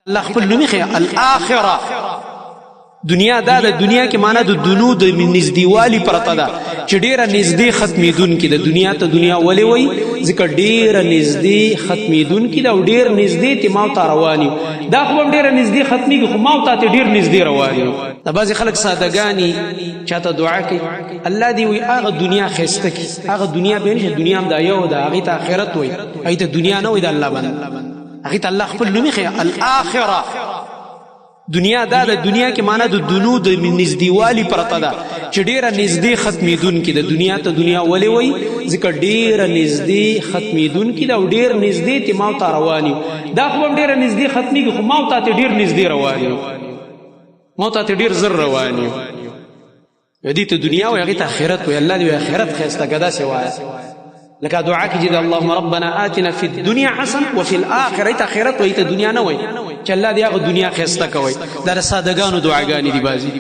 الله خپل نومي خي الاخره دنیا دا د دنیا کې معنا د دنو د نزدېوالي پرته ده چې ډیره نږدې ختمېدون کې د دنیا ته دنیا ولې وای ځکه ډیره نږدې ختمېدون کې دا ډیر نږدې ته ماو ته رواني دا خو ډیره نږدې ختمېږي خو ماو ته ډیر نږدې رواني دا بعض خلک سادهګانی چاته دعا کوي الله دی وی هغه دنیا خسته کی هغه دنیا به نه دنیا هم دا یو دا هغه ته آخرت وای هغه ته دنیا نه وای د الله باندې هغه ته الله خپل نومي خي الاخره دنیا دا د دنیا کې معنا د دنو د نزدېوالي پرته ده چې ډیره نږدې ختمېدون کې د دنیا ته دنیا ولې وای ځکه ډیره نږدې ختمېدون کې دا ډیر نږدې ته ماو ته رواني دا خو ډیره نږدې ختمېږي خو ماو ته ډیر نږدې رواني ماو ته ډیر زر رواني دې ته دنیا او هغه ته آخرت وي الله دې آخرت خسته کدا سوای لکه دعا کې چې اللهم ربنا آتنا فی الدنيا حسنه وفي الاخره آخرت وي ته دنیا نه وي چې الله دې هغه دنیا خسته کوي دا سادهګانو دعاګانې دي بازي